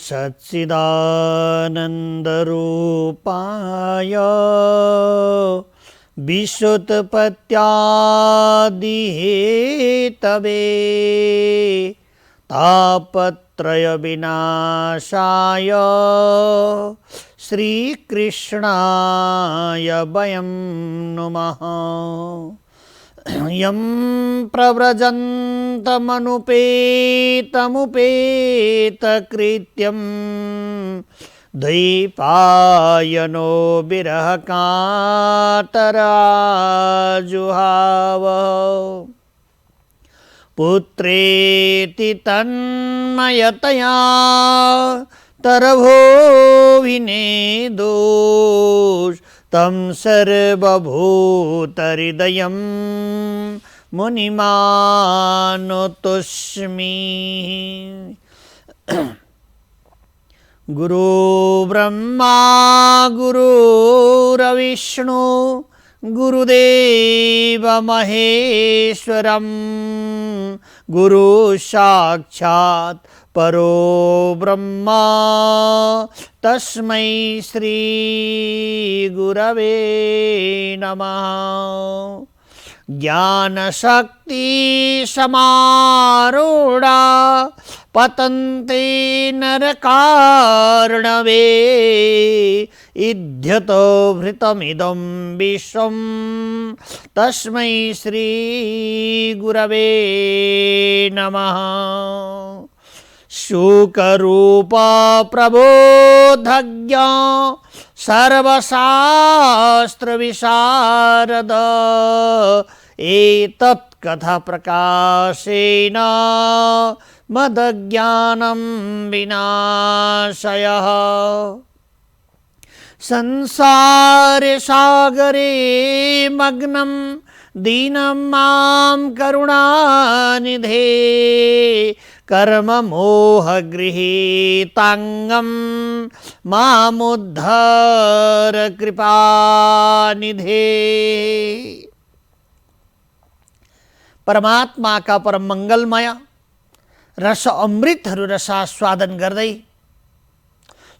सच्चिदानन्दरूपाय विश्वोत्पत्त्यादिहेतवे तापत्रयविनाशाय श्रीकृष्णाय वयं नुमः। यं प्रव्रजन्तमनुपेतमुपेतकृत्यं द्वैपायनो विरहकातराजुहाव। पुत्रेति तन्मयतया तरभोभिनेदोष तं सर्वभूतहृदयं मुनिमानतोऽस्मि। गुरु ब्रह्मा गुरुर्विष्णु गुरुदेव महेश्वरं गुरु साक्षात् परो ब्रह्मा तस्मै श्री गुरवे नमः। ज्ञानशक्ति समारूढ़ा पतन्ते नरकार्णवे इध्यतो भृतमिदं विश्वं तस्मै श्री गुरवे नमः। शुकरूप प्रबोधज्ञ सर्वशास्त्र विशारद एतत् कथा प्रकाशेन मदज्ञानं विनाशयः। संसारे सागरे मग्नं दीनं मां करुणानिधे कर्म मोह गृहीतांगं मामुद्धार कृपानिधे। परमात्मा का परम मंगलमय रस अमृतहरू रसास्वादन गर्दै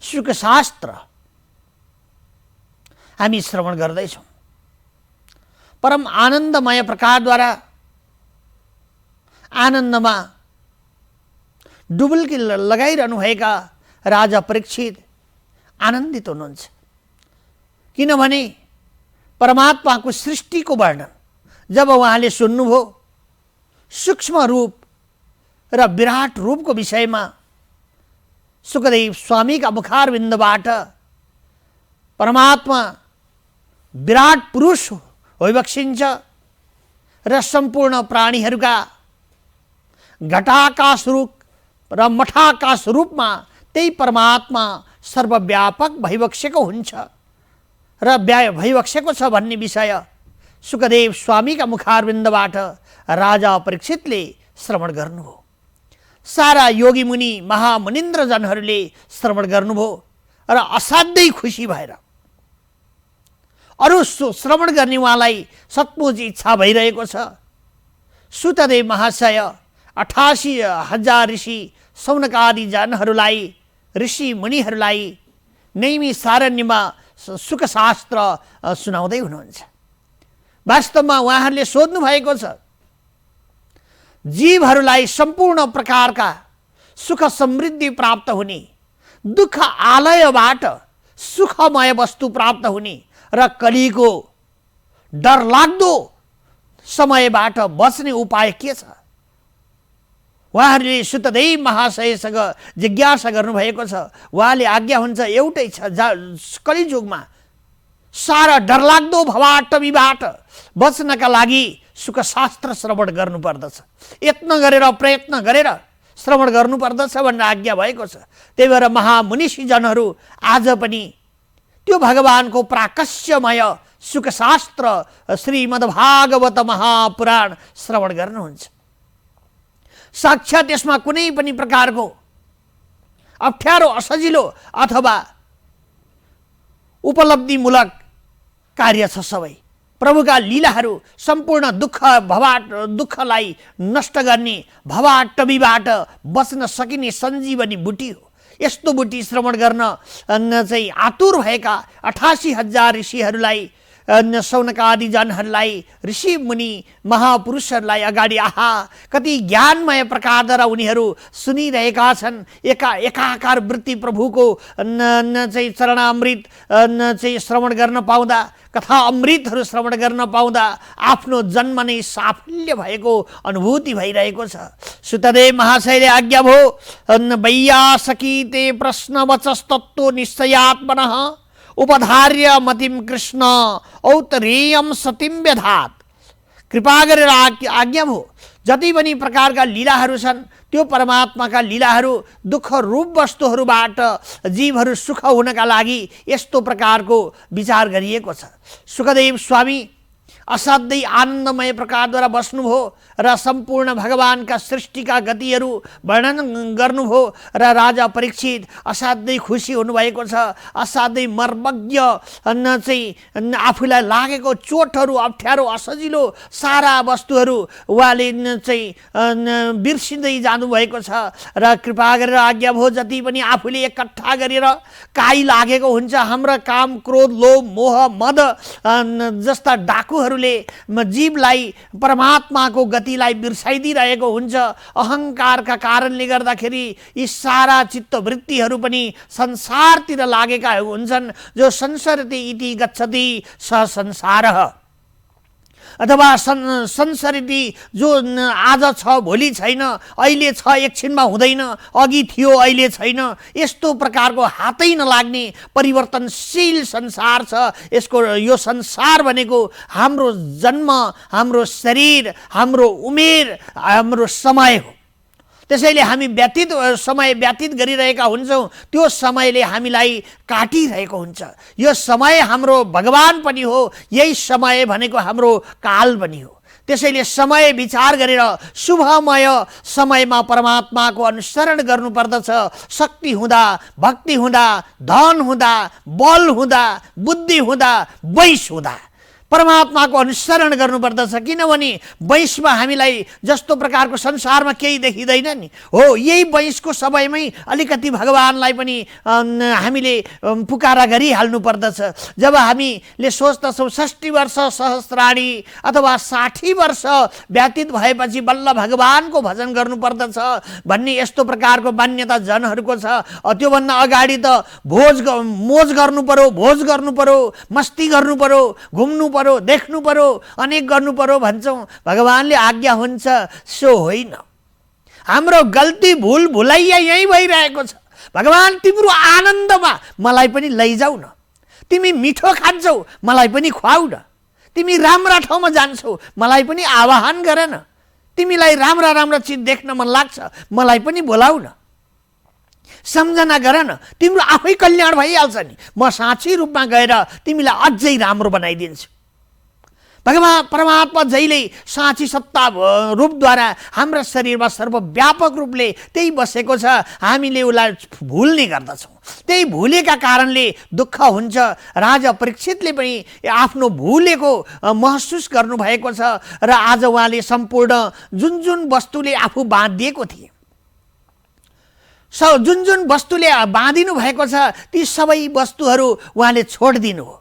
सुखशास्त्र हामी श्रवण गर्दैछौँ। परम आनन्दमय प्रकारद्वारा आनन्दमा डुबुल्की लगाइरहनु भएका राजा परीक्षित आनन्दित हुनुहुन्छ, किनभने परमात्माको सृष्टिको वर्णन जब उहाँले सुन्नुभयो, सूक्ष्म रूप र विराट रूपको विषयमा सुखदेव स्वामीका मुखारविन्दबाट परमात्मा विराट पुरुष होइबक्सिन्छ र सम्पूर्ण प्राणीहरूका घटाकाश रूप र मठाकाश रूपमा त्यही परमात्मा सर्वव्यापक भइबक्सेको हुन्छ र भइबक्सेको छ भन्ने विषय सुखदेव स्वामीका मुखारविन्दबाट राजा परीक्षितले श्रवण गर्नुभयो। सारा योगी मुनि महामुनिन्द्रजनहरूले श्रवण गर्नुभयो र असाध्यै खुसी भएर अरू श्रवण गर्ने उहाँलाई सचमुच इच्छा भइरहेको छ। सुतदेव महाशय 88,000 ऋषि सौनकादि जनहरूलाई ऋषि मुनिहरूलाई नैमिषारण्यमा सुखशास्त्र सुनाउँदै हुनुहुन्छ। वास्तवमा उहाँहरूले सोध्नु भएको छ, जीवहरूलाई सम्पूर्ण प्रकारका सुख समृद्धि प्राप्त हुने, दुःख आलयबाट सुखमय वस्तु प्राप्त हुने र कलिको डरलाग्दो समयबाट बच्ने उपाय के छ? उहाँहरूले सुतदेव महाशयसँग जिज्ञासा गर्नुभएको छ। उहाँले आज्ञा हुन्छ एउटै छ, कलिजुगमा सारा डरलाग्दो भवाटवीबाट बच्नका लागि सुखशास्त्र श्रवण गर्नुपर्दछ, यत्न गरेर प्रयत्न गरेर श्रवण गर्नुपर्दछ भनेर आज्ञा भएको छ। त्यही भएर महामुनिषिजनहरू आज पनि त्यो भगवानको प्राकस्यमय सुखशास्त्र श्रीमद्भागवत महापुराण श्रवण गर्नुहुन्छ। साक्षात यसमा कुनै पनि प्रकारको अप्ठ्यारो असजिलो अथवा उपलब्धिमूलक कार्य छ। सबै प्रभुका लीलाहरू सम्पूर्ण दुःखलाई नष्ट गर्ने भवाटवीबाट बच्न सकिने सञ्जीवनी बुटी हो। यस्तो बुटी श्रवण गर्न चाहिँ आतुर भएका 88,000 ऋषिहरूलाई, सौनकादि जनहरूलाई, ऋषि मुनि महापुरुषहरूलाई अगाडि आहा कति ज्ञानमय प्रकारद्वारा उनीहरू सुनिरहेका छन्। एकाकार वृत्ति प्रभुको चाहिँ चरणामृत चाहिँ श्रवण गर्न पाउँदा, कथा अमृतहरू श्रवण गर्न पाउँदा आफ्नो जन्म नै साफल्य भएको अनुभूति भइरहेको छ। सुतदेव महाशयले आज्ञा भो वैयासकी ते प्रश्न वचस्तत्व निश्चयात्मनः उपधार्य मतिम कृष्ण औतरेयम सतिम व्यधात। कृपा गरेर आज्ञा भो जति पनि प्रकारका लीलाहरू छन् त्यो परमात्माका लीलाहरू दुःख रूप वस्तुहरूबाट जीवहरू सुख हुनका लागि यस्तो प्रकारको विचार गरिएको छ। सुखदेव स्वामी असाध्यै आनन्दमय प्रकारद्वारा बस्नुभयो र सम्पूर्ण भगवानका सृष्टिका गतिहरू वर्णन गर्नुभयो र राजा परीक्षित असाध्यै खुसी हुनुभएको छ। असाध्यै मर्मज्ञ चाहिँ आफूलाई लागेको चोटहरू, अप्ठ्यारो, असजिलो सारा वस्तुहरू उहाँले चाहिँ बिर्सिँदै जानुभएको छ र कृपा गरेर आज्ञा भयो जति पनि आफूले एकट्ठा गरेर काई लागेको हुन्छ, हाम्रा काम, क्रोध, लोभ, मोह, मद जस्ता डाकुहरू जीवलाई परमात्माको गतिलाई बिर्साइदिरहेको हुन्छ। अहङ्कारका कारणले गर्दाखेरि यी सारा चित्तवृत्तिहरू पनि संसारतिर लागेका हुन्छन्। जो संसरति इति गच्छति स संसारः, अथवा संसरति जो आज छ भोलि छैन, अहिले छ एकछिनमा हुँदैन, अघि थियो अहिले छैन, यस्तो प्रकारको हातै नलाग्ने परिवर्तनशील संसार छ। यसको यो संसार भनेको हाम्रो जन्म, हाम्रो शरीर, हाम्रो उमेर, हाम्रो समय हो। त्यसैले हामी समय व्यतीत गरिरहेका हुन्छौँ, त्यो समयले हामीलाई काटिरहेको हुन्छ। यो समय हाम्रो भगवान पनि हो, यही समय भनेको हाम्रो काल पनि हो। त्यसैले समय विचार गरेर शुभमय समयमा परमात्माको अनुसरण गर्नुपर्दछ। शक्ति हुँदा, भक्ति हुँदा, धन हुँदा, बल हुँदा, बुद्धि हुँदा, वैश हुँदा परमात्माको अनुसरण गर्नुपर्दछ। किनभने वैशमा हामीलाई जस्तो प्रकारको संसारमा केही देखिँदैन नि, हो यही वैशको समयमै अलिकति भगवानलाई पनि हामीले पुकारा गरिहाल्नु पर्दछ। जब हामीले सोच्दछौँ 60 वर्ष सहस्राणी अथवा 60 वर्ष व्यतीत भएपछि बल्ल भगवानको भजन गर्नुपर्दछ भन्ने यस्तो प्रकारको मान्यता जनहरूको छ। त्योभन्दा अगाडि त मोज गर्नु पर्यो, भोज गर्नु पर्यो, मस्ती गर्नु पर्यो, घुम्नु पर्यो, देख्नु पर्यो, अनेक गर्नु पर्यो भन्छौँ। भगवानले आज्ञा हुन्छ सो होइन। हाम्रो गल्ती भुल भुलैया यही भइरहेको छ। भगवान तिम्रो आनन्दमा मलाई पनि लैजाऊ न, तिमी मिठो खान्छौ मलाई पनि खुवाऊ न, तिमी राम्रा ठाउँमा जान्छौ मलाई पनि आह्वान गर न, तिमीलाई राम्रा राम्रा चिज देख्न मन लाग्छ मलाई पनि बोलाऊ न, सम्झना गर न, तिम्रो आफै कल्याण भइहाल्छ नि। म साँच्चै रूपमा गएर तिमीलाई अझै राम्रो बनाइदिन्छु। भगवान परमात्मा जहिले साँची सत्ता रूपद्वारा हाम्रा शरीरमा सर्वव्यापक रूपले त्यही बसेको छ। हामीले उसलाई भुल्ने गर्दछौँ, त्यही भुलेका कारणले दुःख हुन्छ। राजा परीक्षितले पनि आफ्नो भुलेको महसुस गर्नुभएको छ र आज उहाँले सम्पूर्ण जुन वस्तुले आफू बाँधिएको थिए, जुन वस्तुले बाँधिनु भएको छ ती सबै वस्तुहरू उहाँले छोडिदिनु हो।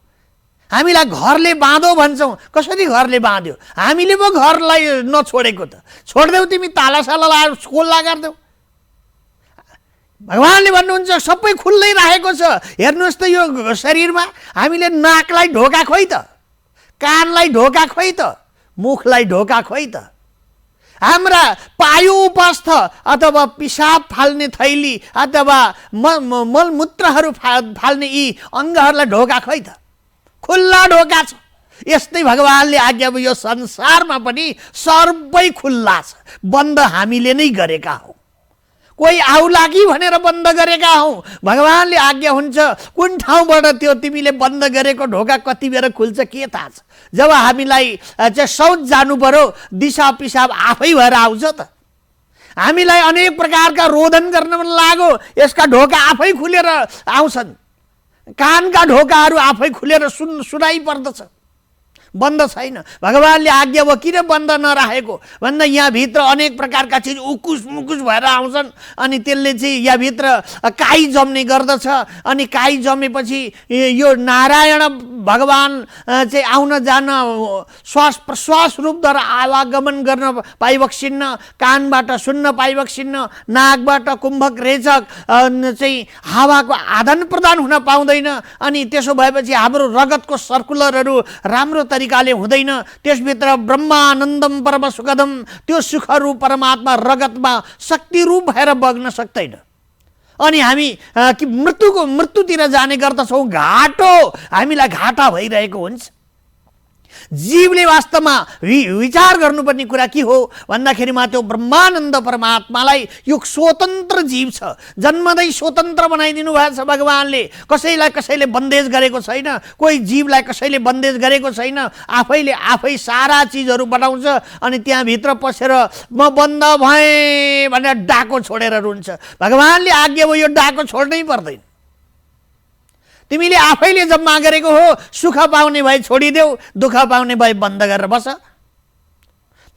हामीलाई घरले बाँधो भन्छौँ, कसरी घरले बाँध्यो? हामीले पो घरलाई नछोडेको त। छोडिदेऊ तिमी, तालासाला लगाएर खोल्ला गरिदेऊ। भगवानले भन्नुहुन्छ सबै खुल्लै राखेको छ। हेर्नुहोस् त यो शरीरमा हामीले नाकलाई ढोका खोइ त, कानलाई ढोका खोइ त, मुखलाई ढोका खोइ त, हाम्रा पायु उपस्थ अथवा पिसाब फाल्ने थैली अथवा मलमूत्रहरू फाल्ने यी अङ्गहरूलाई ढोका खोइ त, खुल्ला ढोका छ। यस्तै भगवानले आज्ञा यो संसारमा पनि सबै खुल्ला छ, बन्द हामीले नै गरेका हौँ। कोही आउला कि भनेर बन्द गरेका हौँ। भगवानले आज्ञा हुन्छ कुन ठाउँबाट त्यो तिमीले बन्द गरेको ढोका कति बेर खुल्छ के थाहा छ। जब हामीलाई चाहिँ शौच जानु पर्यो दिशा पिसाब आफै भएर आउँछ त। हामीलाई अनेक प्रकारका रोदन गर्न मन लाग्यो, यसका ढोका आफै खुलेर आउँछन्। कानका ढोकाहरू आफै खुलेर सुनाइ पर्दछ। बन्द छैन। भगवानले आज्ञा भयो किन बन्द नराखेको भन्दा यहाँभित्र अनेक प्रकारका चिज उकुस मुकुस भएर आउँछन् अनि त्यसले चाहिँ यहाँभित्र काई जम्ने गर्दछ। अनि काई जमेपछि यो नारायण भगवान चाहिँ आउन जान श्वास प्रश्वास रूपद्वारा आवागमन गर्न पाइबक्सिन्न, कानबाट सुन्न पाइबक्सिन्न, नाकबाट कुम्भक रेचक चाहिँ हावाको आदान प्रदान हुन पाउँदैन। अनि त्यसो भएपछि हाम्रो रगतको सर्कुलरहरू राम्रो तरिकाले हुँदैन। त्यसभित्र ब्रह्मानन्दम परम सुखदम त्यो सुखरूप परमात्मा रगतमा शक्तिरूप भएर बग्न सक्दैन। अनि हामी मृत्युतिर जाने गर्दछौँ। घाटो हामीलाई घाटा भइरहेको हुन्छ। जीवले वास्तवमा विचार गर्नुपर्ने कुरा के हो भन्दाखेरिमा त्यो ब्रह्मानन्द परमात्मालाई यो स्वतन्त्र जीव छ, जन्मदै स्वतन्त्र बनाइदिनु भएको छ भगवानले। कसैलाई कसैले बन्देज गरेको छैन, कोही जीवलाई कसैले बन्देज गरेको छैन। आफैले आफै सारा चिजहरू बनाउँछ अनि त्यहाँभित्र पसेर म बन्द भएँ भनेर डाको छोडेर रुन्छ। भगवानले आज्ञा भयो यो डाको छोड्नै पर्दैन। तिमीले आफैले जम्मा गरेको हो, सुख पाउने भए छोडिदेऊ, दुःख पाउने भए बन्द गरेर बस।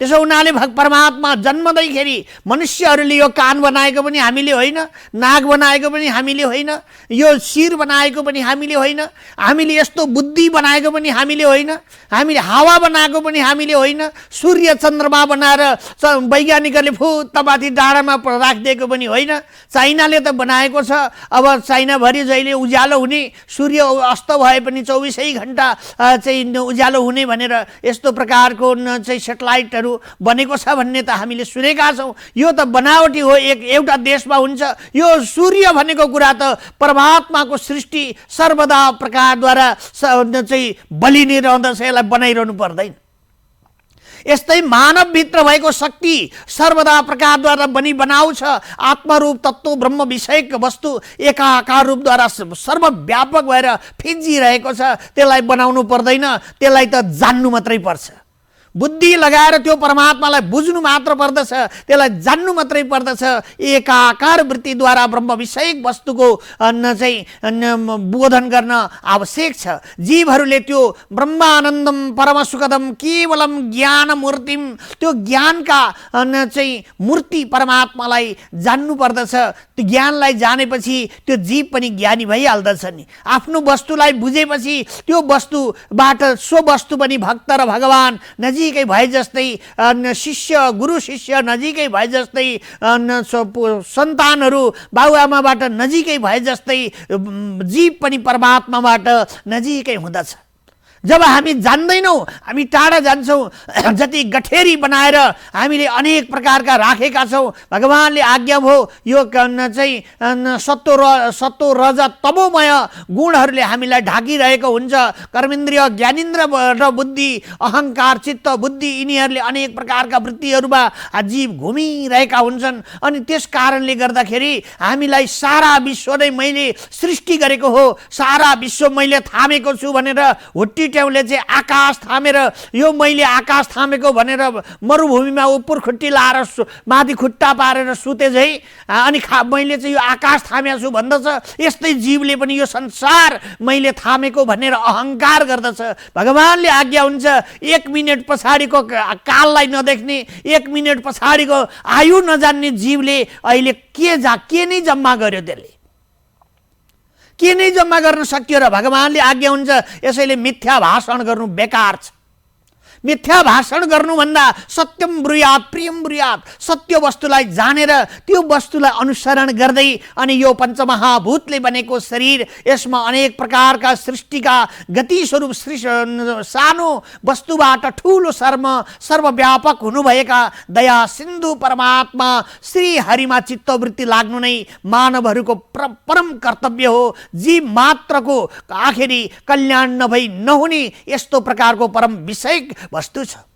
त्यसो हुनाले परमात्मा जन्मदैखेरि मनुष्यहरूले यो कान बनाएको पनि हामीले होइन, नाक बनाएको पनि हामीले होइन, यो शिर बनाएको पनि हामीले होइन, हामीले यस्तो बुद्धि बनाएको पनि हामीले होइन, हामीले हावा बनाएको पनि हामीले होइन, सूर्य चन्द्रमा बनाएर वैज्ञानिकहरूले फुत्तमाथि डाँडामा राखिदिएको पनि होइन। चाइनाले त बनाएको छ। अब चाइनाभरि जहिले उज्यालो हुने, सूर्य अस्त भए पनि 24 घण्टा चाहिँ उज्यालो हुने भनेर यस्तो प्रकारको चाहिँ सेटेलाइटहरू बनेको छ भन्ने त हामीले सुनेका छौँ। यो त बनावटी हो, एउटा देशमा हुन्छ। यो सूर्य भनेको कुरा त परमात्माको सृष्टि सर्वदा प्रकारद्वारा चाहिँ बलिने रहँदछ, यसलाई बनाइरहनु पर्दैन। यस्तै मानवभित्र भएको शक्ति सर्वदा प्रकारद्वारा बनाउँछ। आत्मरूप तत्त्व ब्रह्म विषयक वस्तु एकाकार रूपद्वारा सर्वव्यापक भएर फिँजिरहेको छ। त्यसलाई बनाउनु पर्दैन, त्यसलाई त जान्नु मात्रै पर्छ। बुद्धि लगाएर त्यो परमात्मालाई बुझ्नु मात्र पर्दछ, त्यसलाई जान्नु मात्रै पर्दछ। एकाकार वृत्तिद्वारा ब्रह्म विषयक वस्तुको चाहिँ बोधन गर्न आवश्यक छ। जीवहरूले त्यो ब्रह्मानन्दम परम सुखदम केवलम ज्ञान मूर्तिम त्यो ज्ञानका चाहिँ मूर्ति परमात्मालाई जान्नु पर्दछ। त्यो ज्ञानलाई जानेपछि त्यो जीव पनि ज्ञानी भइहाल्दछ नि। आफ्नो वस्तुलाई बुझेपछि त्यो वस्तुबाट सो वस्तु पनि भक्त र भगवान नजिकै भए जस्तै, शिष्य गुरु शिष्य नजिकै भए जस्तै, सन्तानहरू बाबुआमाबाट नजिकै भए जस्तै जीव पनि परमात्माबाट नजिकै हुँदछ। जब हामी जान्दैनौँ हामी टाढा जान्छौँ। जति गठेरी बनाएर हामीले अनेक प्रकारका राखेका छौँ। भगवानले आज्ञा भयो यो चाहिँ सत्तो रजत तमोमय गुणहरूले हामीलाई ढाकिरहेको हुन्छ। कर्मेन्द्रिय ज्ञानेन्द्र र बुद्धि अहङ्कार चित्त बुद्धि यिनीहरूले अनेक प्रकारका वृत्तिहरूमा जीव घुमिरहेका हुन्छन्। अनि त्यस कारणले गर्दाखेरि हामीलाई सारा विश्व नै मैले सृष्टि गरेको हो, सारा विश्व मैले थामेको छु भनेर हुट्टी ट्याउले चाहिँ आकाश थामेर यो मैले आकाश थामेको भनेर मरुभूमिमा उपुर खुट्टी लाएर माथि खुट्टा पारेर सुते झै अनि मैले चाहिँ यो आकाश थामेको छु भन्दछ। यस्तै जीवले पनि यो संसार मैले थामेको भनेर अहङ्कार गर्दछ। भगवानले आज्ञा हुन्छ 1 मिनट पछाडिको काललाई नदेख्ने, 1 मिनट पछाडिको आयु नजान्ने जीवले अहिले के नै जम्मा गर्यो, त्यसले के नै जम्मा गर्न सक्यो र? भगवानले आज्ञा हुन्छ यसैले मिथ्या भाषण गर्नु बेकार छ। मिथ्या भाषण गर्नुभन्दा सत्यम ब्रुयात प्रियम ब्रुयात, सत्य वस्तुलाई जानेर त्यो वस्तुलाई अनुसरण गर्दै अनि यो पञ्चमहाभूतले बनेको शरीर, यसमा अनेक प्रकारका सृष्टिका गति स्वरूप सानो वस्तुबाट ठुलो सर्वव्यापक हुनुभएका दया सिन्धु परमात्मा श्री हरिमा चित्तवृत्ति लाग्नु नै मानवहरूको परम कर्तव्य हो। जीव मात्रको आखिरी कल्याण नभई नहुने यस्तो प्रकारको परम विषयक वस्तु छ।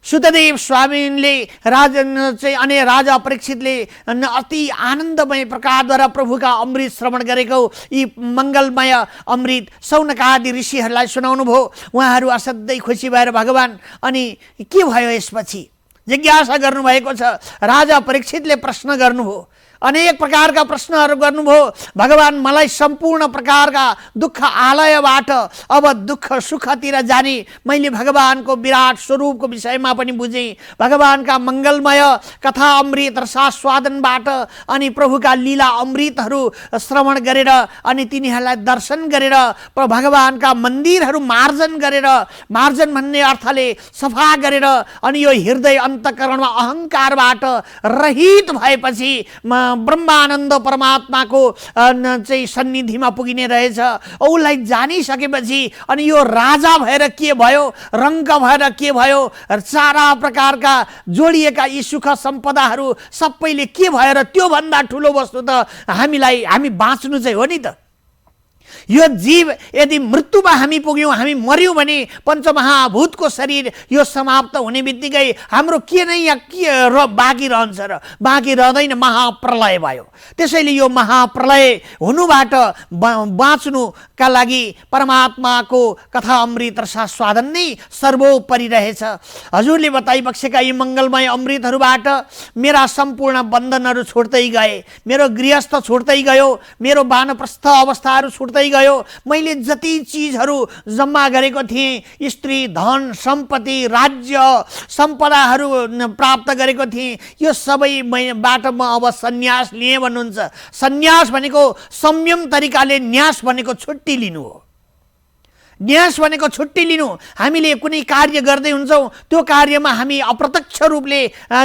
सुतदेव स्वामीले राजा परीक्षितले अति आनन्दमय प्रकारद्वारा प्रभुका अमृत श्रवण गरेको यी मङ्गलमय अमृत सौनकादि ऋषिहरूलाई सुनाउनु भयो। उहाँहरू असाध्यै खुसी भएर भगवान अनि के भयो यसपछि जिज्ञासा गर्नुभएको छ। राजा परीक्षितले प्रश्न गर्नुभयो अनेक प्रकारका प्रश्नहरू गर्नुभयो। भगवान मलाई सम्पूर्ण प्रकारका दुःख आलयबाट अब दुःख सुखतिर जाने मैले भगवानको विराट स्वरूपको विषयमा पनि बुझेँ। भगवानका मङ्गलमय कथा अमृत रसास्वादनबाट अनि प्रभुका लीला अमृतहरू श्रवण गरेर अनि तिनीहरूलाई दर्शन गरेर भगवानका मन्दिरहरू मार्जन गरेर, मार्जन भन्ने अर्थले सफा गरेर अनि यो हृदय अन्तःकरणमा अहङ्कारबाट रहित भएपछि ब्रह्मानन्द परमात्माको चाहिँ सन्निधिमा पुगिने रहेछ। उसलाई जानिसकेपछि अनि यो राजा भएर के भयो, रङ्क भएर के भयो, सारा प्रकारका जोडिएका यी सुख सम्पदाहरू सबैले के भएर, त्योभन्दा ठुलो वस्तु त हामी बाँच्नु चाहिँ हो नि त। यो जीव यदि मृत्युमा हामी पुग्यौँ, हामी मर्यौँ भने पञ्चमहाभूतको शरीर यो समाप्त हुने बित्तिकै हाम्रो के नै या के बाँकी रहन्छ र? बाँकी रहँदैन, महाप्रलय भयो। त्यसैले यो महाप्रलय हुनुबाट बाँच्नुका लागि परमात्माको कथा अमृत रसास्वादन नै सर्वोपरि रहेछ। हजुरले बताइबक्सेका यी मङ्गलमय अमृतहरूबाट मेरा सम्पूर्ण बन्धनहरू छुट्दै गए, मेरो गृहस्थ छुट्दै गयो, मेरो वानप्रस्थ अवस्थाहरू छुट्दै गयो। मैले जति चिजहरू जम्मा गरेको थिएँ, स्त्री, धन, सम्पत्ति, राज्य, सम्पदाहरू प्राप्त गरेको थिएँ, यो सबैबाट म अब सन्यास लिएँ भन्नुहुन्छ। सन्यास भनेको संयम तरिकाले, न्यास भनेको छुट्टी लिनु हो। न्यास भनेको छुट्टी लिनु। हामीले कुनै कार्य गर्दै हुन्छौँ, त्यो कार्यमा हामी अप्रत्यक्ष रूपले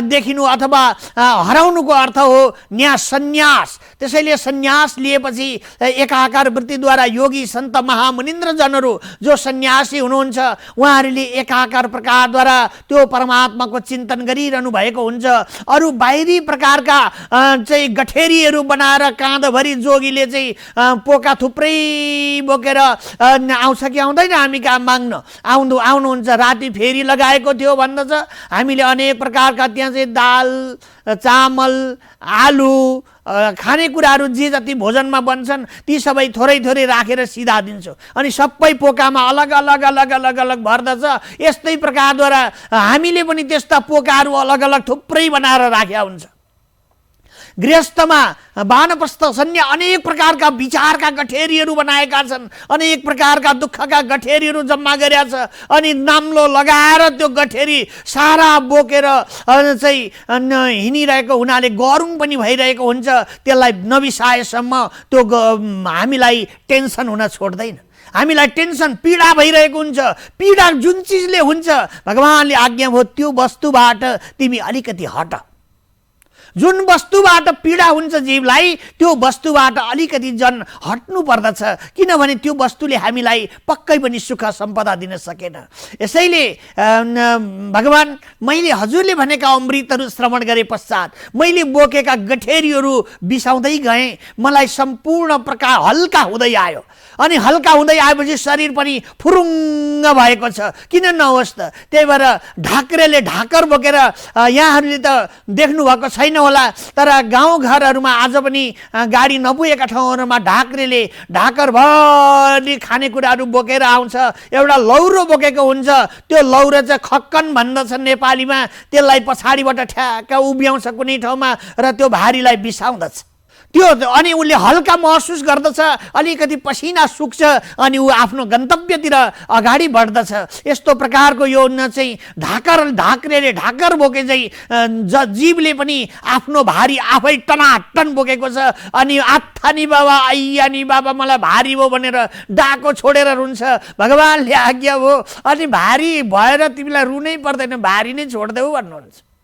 देखिनु अथवा हराउनुको अर्थ हो न्यास, सन्यास। त्यसैले सन्यास लिएपछि एकाकार वृत्तिद्वारा योगी सन्त महामुनिन्द्रजनहरू जो सन्यासी हुनुहुन्छ उहाँहरूले एकाकार प्रकारद्वारा त्यो परमात्माको चिन्तन गरिरहनु भएको हुन्छ। अरू बाहिरी प्रकारका चाहिँ गठेरीहरू बनाएर काँधभरि जोगीले चाहिँ पोका थुप्रै बोकेर आउँछ कि आउँदैन हामी कहाँ माग्न आउनुहुन्छ। राति फेरी लगाएको थियो भन्दछ। हामीले अनेक प्रकारका त्यहाँ चाहिँ दाल, चामल, आलु, खानेकुराहरू जे जति भोजनमा बन्छन् ती सबै थोरै थोरै राखेर सिधा दिन्छु अनि सबै पोकामा अलग अलग अलग अलग अलग भर्दछ। यस्तै प्रकारद्वारा हामीले पनि त्यस्ता पोकाहरू अलग अलग थुप्रै बनाएर राखेका हुन्छ। गृहस्थमा वानप्रस्थ सन्या अनेक प्रकारका विचारका गठेरीहरू बनाएका छन्, अनेक प्रकारका दुःखका गठेरीहरू जम्मा गरेका छ अनि नाम्लो लगाएर त्यो गठेरी सारा बोकेर चाहिँ हिँडिरहेको हुनाले गरुङ पनि भइरहेको हुन्छ। त्यसलाई नबिसाएसम्म त्यो हामीलाई टेन्सन हुन छोड्दैन। हामीलाई टेन्सन, पीडा भइरहेको हुन्छ। पीडा जुन चिजले हुन्छ भगवानले आज्ञा भयो त्यो वस्तुबाट तिमी अलिकति हट। जुन वस्तुबाट पीडा हुन्छ जीवलाई त्यो वस्तुबाट अलिकति जन हट्नु पर्दछ, किनभने त्यो वस्तुले हामीलाई पक्कै पनि सुख सम्पदा दिन सकेन। यसैले भगवान मैले हजुरले भनेका अमृतहरू श्रवण गरे पश्चात मैले बोकेका गठेरीहरू बिसाउँदै गएँ। मलाई सम्पूर्ण प्रकार हल्का हुँदै आयो अनि हल्का हुँदै आएपछि शरीर पनि फुरुङ्ग भएको छ। किन नहोस् त? त्यही भएर ढाक्रेले ढाकर बोकेर यहाँहरूले त देख्नुभएको छैन होला, तर गाउँघरहरूमा आज पनि गाडी नपुगेका ठाउँहरूमा ढाक्रेले ढाकरभरि खानेकुराहरू बोकेर आउँछ। एउटा लौरो बोकेको हुन्छ, त्यो लौरो चाहिँ खक्कन भन्दछ नेपालीमा। त्यसलाई पछाडिबाट ठ्याक्क उभ्याउँछ कुनै ठाउँमा र त्यो भारीलाई बिसाउँदछ। त्यो अनि उसले हल्का महसुस गर्दछ, अलिकति पसिना सुक्छ अनि ऊ आफ्नो गन्तव्यतिर अगाडि बढ्दछ। यस्तो प्रकारको यो चाहिँ ढाक्रेले ढाकर बोके चाहिँ जीवले पनि आफ्नो भारी आफै टनाटन बोकेको छ अनि आत्थानी बाबा, आइयानी बाबा मलाई भारी भयो भनेर डाको छोडेर रुन्छ। भगवानले आज्ञा भयो अनि भारी भएर तिमीलाई रुनै पर्दैन, भारी नै छोड्देऊ भन्नुहुन्छ।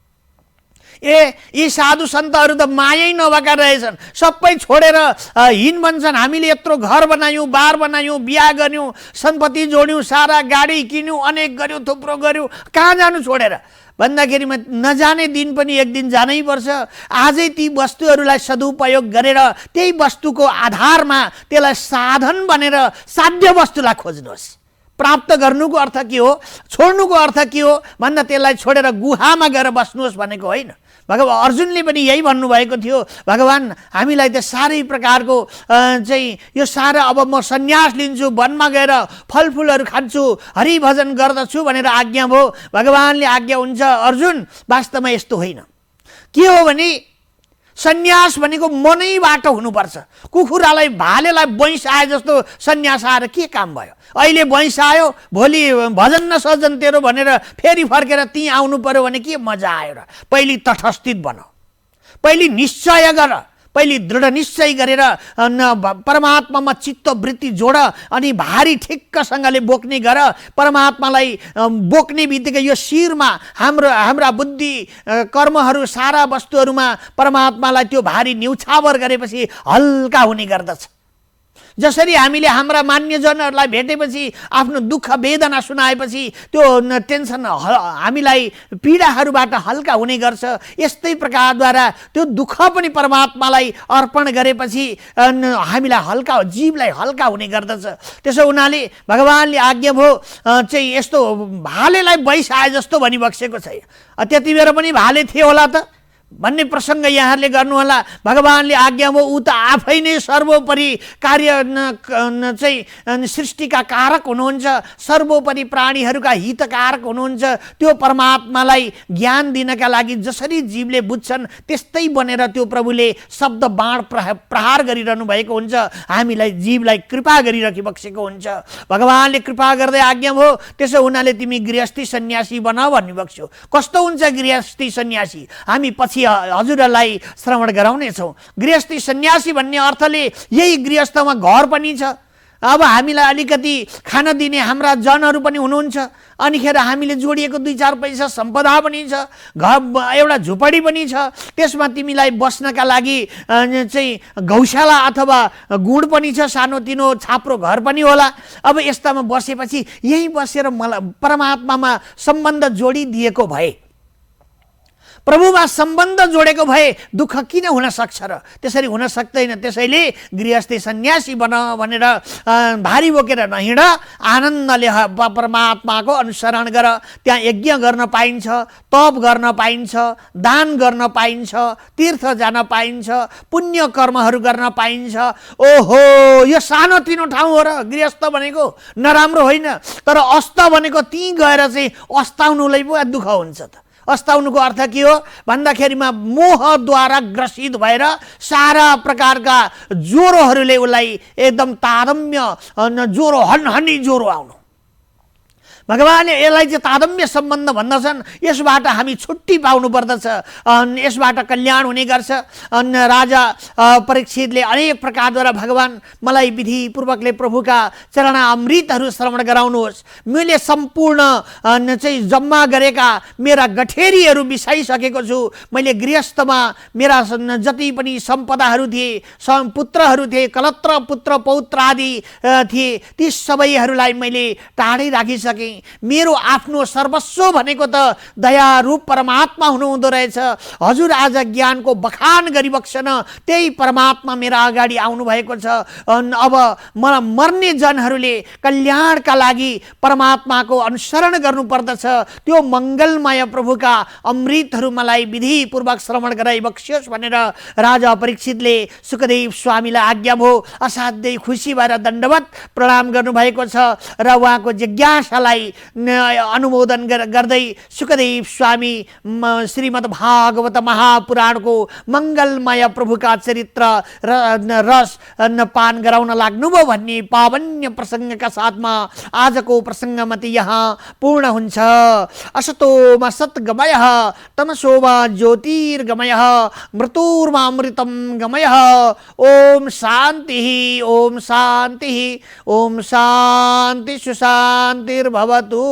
यी साधु सन्तहरू त मायै नभएका रहेछन्, सबै छोडेर हिँड भन्छन्। हामीले यत्रो घर बनायौँ, बार बनायौँ, बिहा गऱ्यौँ, सम्पत्ति जोड्यौँ, सारा गाडी किन्यौँ, अनेक गऱ्यौँ, थुप्रो गऱ्यौँ, कहाँ जानु छोडेर भन्दाखेरिमा नजाने दिन पनि एक दिन जानै पर्छ। आजै ती वस्तुहरूलाई सदुपयोग गरेर त्यही वस्तुको आधारमा त्यसलाई साधन बनेर साध्य वस्तुलाई खोज्नुहोस्। प्राप्त गर्नुको अर्थ के हो, छोड्नुको अर्थ के हो भन्दा त्यसलाई छोडेर गुहामा गएर बस्नुहोस् भनेको होइन। भगवान अर्जुनले पनि यही भन्नुभएको थियो, भगवान हामीलाई त साह्रै प्रकारको चाहिँ यो सारा अब म सन्यास लिन्छु, वनमा गएर फलफुलहरू खान्छु, हरिभजन गर्दछु भनेर आज्ञा भयो। भगवानले आज्ञा हुन्छ अर्जुन वास्तवमा यस्तो होइन। के हो भने सन्यास भनेको मनैबाट हुनुपर्छ। कुखुरालाई भालेलाई बैंस आए जस्तो सन्यास आएर के काम भयो? अहिले बैंस आयो, भोलि भजन न सजन तेरो भनेर फेरि फर्केर ती आउनु पर्यो भने के मजा आयो र? पहिले तटस्थित बन, पहिले निश्चय गर, पहिले दृढ निश्चय गरेर परमात्मामा चित्तवृत्ति जोड, अनि भारी ठिक्कसँगले बोक्ने गर। परमात्मालाई बोक्ने बित्तिकै यो शिरमा हाम्रा बुद्धि कर्महरू सारा वस्तुहरूमा परमात्मालाई त्यो भारी न्यौछावर गरेपछि हल्का हुने गर्दछ। जसरी हामीले हाम्रा मान्यजनहरूलाई भेटेपछि आफ्नो दुःख वेदना सुनाएपछि त्यो टेन्सन हामीलाई पीडाहरूबाट हल्का हुने गर्छ, यस्तै प्रकारद्वारा त्यो दुःख पनि परमात्मालाई अर्पण गरेपछि हामीलाई हल्का, जीवलाई हल्का हुने गर्दछ। त्यसो हुनाले भगवानले आज्ञा भयो चाहिँ यस्तो भालेलाई बैंस आए जस्तो भनिबक्सेको छैन। त्यति बेर पनि भाले थिए होला त भन्ने प्रसङ्ग यहाँहरूले गर्नुहोला। भगवानले आज्ञा भयो, ऊ त आफै नै सर्वोपरि कार्य चाहिँ सृष्टिका कारक हुनुहुन्छ, सर्वोपरि प्राणीहरूका हितकारक हुनुहुन्छ। त्यो परमात्मालाई ज्ञान दिनका लागि जसरी जीवले बुझ्छन् त्यस्तै बनेर त्यो प्रभुले शब्द बाण प्रहार गरिरहनु भएको हुन्छ, हामीलाई जीवलाई कृपा गरिराखिबक्सेको हुन्छ। भगवानले कृपा गर्दै आज्ञा भयो, त्यसो हुनाले तिमी गृहस्थी सन्यासी बन भन्नुभएको। कस्तो हुन्छ गृहस्थी सन्यासी? हामी पछि हजुरहरूलाई श्रवण गराउनेछौँ। गृहस्थी सन्यासी भन्ने अर्थले यही गृहस्थमा घर पनि छ। अब हामीलाई अलिकति खान दिने हाम्रा जनहरू पनि हुनुहुन्छ, अनिखेर हामीले जोडिएको 2-4 पैसा सम्पदा पनि छ, घर एउटा झुपडी पनि छ, त्यसमा तिमीलाई बस्नका लागि चाहिँ गौशाला अथवा गुण पनि छ, सानोतिनो छाप्रो घर पनि होला। अब यस्तामा बसेपछि यहीँ बसेर मलाई परमात्मामा सम्बन्ध जोडिदिएको भए, प्रभुमा सम्बन्ध जोडेको भए दुःख किन हुन सक्छ र? त्यसरी हुन सक्दैन। त्यसैले गृहस्थी सन्यासी बन भनेर भारी बोकेर नहिँड, आनन्दले परमात्माको अनुसरण गर। त्यहाँ यज्ञ गर्न पाइन्छ, तप गर्न पाइन्छ, दान गर्न पाइन्छ, तीर्थ जान पाइन्छ, पुण्य कर्महरू गर्न पाइन्छ। ओहो, यो सानोतिनो ठाउँ हो र गृहस्थ भनेको? नराम्रो होइन, तर अस्त भनेको ती गएर चाहिँ अस्ताउनुलाई पो दुःख हुन्छ त। अस्ताउनुको अर्थ के हो भन्दाखेरिमा मोहद्वारा ग्रसित भएर सारा प्रकारका ज्वरोहरूले उसलाई एकदम तारतम्य ज्वरो, हनहनी ज्वरो आउनु। भगवानले यसलाई चाहिँ तादम्य सम्बन्ध भन्दछन्। यसबाट हामी छुट्टी पाउनु पर्दछ, यसबाट कल्याण हुने गर्छ। राजा परीक्षितले अनेक प्रकारद्वारा भगवान मलाई विधिपूर्वकले प्रभुका चरणामृतहरू श्रवण गराउनुहोस्, मैले सम्पूर्ण चाहिँ जम्मा गरेका मेरा गठेरीहरू बिसाइसकेको छु। मैले गृहस्थमा मेरा जति पनि सम्पदाहरू थिए, पुत्रहरू थिए, कलत्र पुत्र पौत्र आदि थिए, ती सबैहरूलाई मैले टाढै राखिसकेँ। मेरो आफ्नो सर्वस्व भनेको त दया रूप परमात्मा हुनुहुँदो रहेछ। हजुर आज ज्ञानको बखान गरिबक्सन त्यही परमात्मा मेरा अगाडि आउनु भएको छ। अब मलाई मर्ने जनहरूले कल्याणका लागि परमात्माको अनुसरण गर्नुपर्दछ। त्यो मङ्गलमय प्रभुका अमृतहरू मलाई विधिपूर्वक श्रवण गराइबक्सियोस् भनेर राजा परीक्षितले सुखदेव स्वामीलाई आज्ञा भयो। असाध्यै खुसी भएर दण्डवत प्रणाम गर्नुभएको छ र उहाँको जिज्ञासालाई अनुमोदन गर्दै सुखदेव स्वामी श्रीमद् भागवत महापुराणको मङ्गलमय प्रभुका चरित्र रस पान गराउन लाग्नुभयो भन्ने पावन्य प्रसङ्गका साथमा आजको प्रसङ्गमति यहाँ पूर्ण हुन्छ। असतोमा सद्गमयः तमसोमा ज्योतिर्गमयः मृत्युर्मामृतं गमयः। ओम शान्तिः, ओम शान्तिः, ओम शान्ति सुशान्तिर्भवतु।